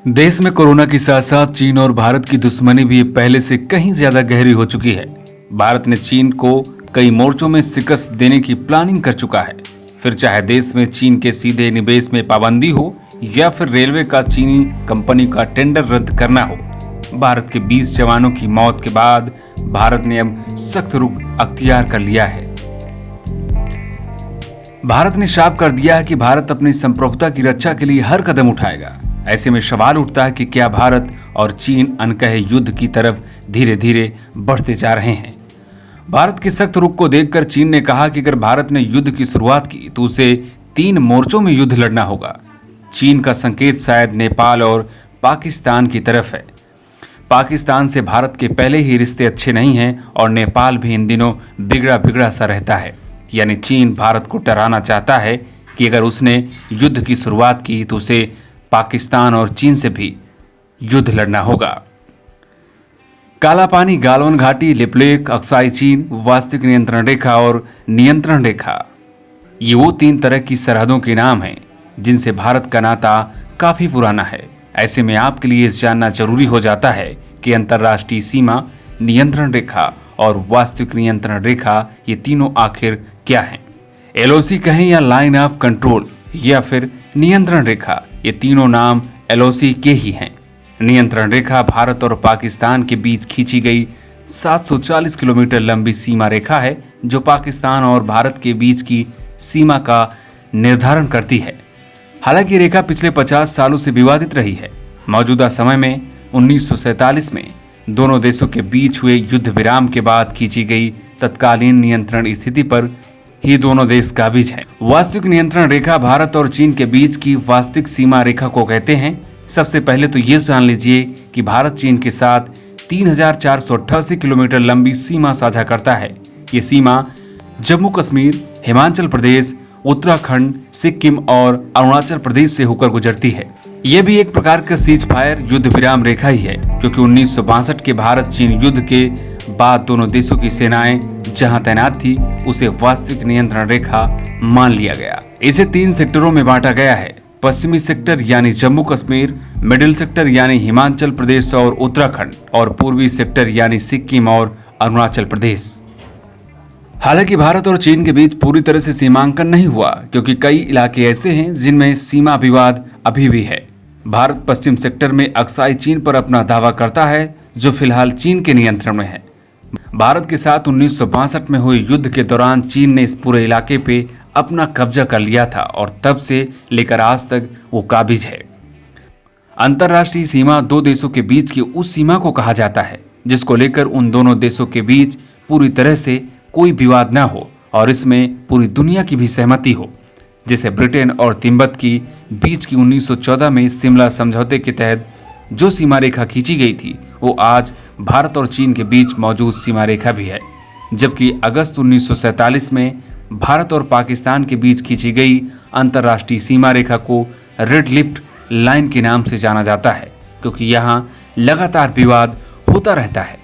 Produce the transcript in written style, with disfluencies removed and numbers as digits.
देश में कोरोना के साथ साथ चीन और भारत की दुश्मनी भी पहले से कहीं ज्यादा गहरी हो चुकी है। भारत ने चीन को कई मोर्चों में शिकस्त देने की प्लानिंग कर चुका है। फिर चाहे देश में चीन के सीधे निवेश में पाबंदी हो या फिर रेलवे का चीनी कंपनी का टेंडर रद्द करना हो, भारत के 20 जवानों की मौत के बाद भारत ने अब सख्त रुख अख्तियार कर लिया है। भारत ने साफ कर दिया है कि भारत अपनी संप्रभुता की रक्षा के लिए हर कदम उठाएगा। ऐसे में सवाल उठता है कि क्या भारत और चीन अनकहे युद्ध की तरफ धीरे धीरे बढ़ते जा रहे हैं। भारत के सख्त रुख को देखकर चीन ने कहा कि अगर भारत ने युद्ध की शुरुआत की तो उसे 3 मोर्चों में युद्ध लड़ना होगा। चीन का संकेत शायद नेपाल और पाकिस्तान की तरफ है। पाकिस्तान से भारत के पहले ही रिश्ते अच्छे नहीं हैं और नेपाल भी इन दिनों बिगड़ा बिगड़ा सा रहता है। यानी चीन भारत को डराना चाहता है कि अगर उसने युद्ध की शुरुआत की तो उसे पाकिस्तान और चीन से भी युद्ध लड़ना होगा। काला पानी, गालवन घाटी, लिपलेख, अक्साई चीन, वास्तविक नियंत्रण रेखा और नियंत्रण रेखा, ये वो 3 तरह की सरहदों के नाम हैं जिनसे भारत का नाता काफी पुराना है। ऐसे में आपके लिए जानना जरूरी हो जाता है कि अंतर्राष्ट्रीय सीमा, नियंत्रण रेखा और वास्तविक नियंत्रण रेखा, ये तीनों आखिर क्या हैं। एलओसी कहें या लाइन ऑफ कंट्रोल या फिर नियंत्रण रेखा, ये तीनों नाम एलओसी के ही हैं। नियंत्रण रेखा भारत और पाकिस्तान के बीच खींची गई 740 किलोमीटर लंबी सीमा रेखा है जो पाकिस्तान और भारत के बीच की सीमा का निर्धारण करती है। हालांकि रेखा पिछले 50 सालों से विवादित रही है। मौजूदा समय में 1947 में दोनों देशों के बीच हुए युद्ध विराम के बाद खींची गई तत्कालीन नियंत्रण स्थिति पर ही दोनों देश काबिज हैं। वास्तविक नियंत्रण रेखा भारत और चीन के बीच की वास्तविक सीमा रेखा को कहते हैं। सबसे पहले तो ये जान लीजिए कि भारत चीन के साथ 3488 किलोमीटर लंबी सीमा साझा करता है। ये सीमा जम्मू कश्मीर, हिमाचल प्रदेश, उत्तराखंड, सिक्किम और अरुणाचल प्रदेश से होकर गुजरती है। यह भी एक प्रकार का सीज फायर युद्ध विराम रेखा ही है, क्योंकि 1962 के भारत चीन युद्ध के बाद दोनों देशों की सेनाएं जहां तैनात थी उसे वास्तविक नियंत्रण रेखा मान लिया गया। इसे 3 सेक्टरों में बांटा गया है। पश्चिमी सेक्टर यानी जम्मू कश्मीर, मिडिल सेक्टर यानी हिमाचल प्रदेश और उत्तराखंड, और पूर्वी सेक्टर यानी सिक्किम और अरुणाचल प्रदेश। हालांकि भारत और चीन के बीच पूरी तरह से सीमांकन नहीं हुआ, क्योंकि कई इलाके ऐसे हैं जिनमें सीमा विवाद अभी भी है। भारत पश्चिम सेक्टर में अक्साई चीन पर अपना दावा करता है, जो फिलहाल चीन के नियंत्रण में है। भारत के साथ 1962 में हुए युद्ध के दौरान चीन ने इस पूरे इलाके पे अपना कब्जा कर लिया था और तब से लेकर आज तक वो काबिज है। अंतर्राष्ट्रीय सीमा 2 देशों के बीच की उस सीमा को कहा जाता है जिसको लेकर उन दोनों देशों के बीच पूरी तरह से कोई विवाद न हो और इसमें पूरी दुनिया की भी सहमति हो। जैसे ब्रिटेन और तिब्बत की बीच की 1914 में शिमला समझौते के तहत जो सीमा रेखा खींची गई थी, वो आज भारत और चीन के बीच मौजूद सीमा रेखा भी है। जबकि अगस्त 1947 में भारत और पाकिस्तान के बीच खींची गई अंतर्राष्ट्रीय सीमा रेखा को रेड लिफ्ट लाइन के नाम से जाना जाता है, क्योंकि यहाँ लगातार विवाद होता रहता है।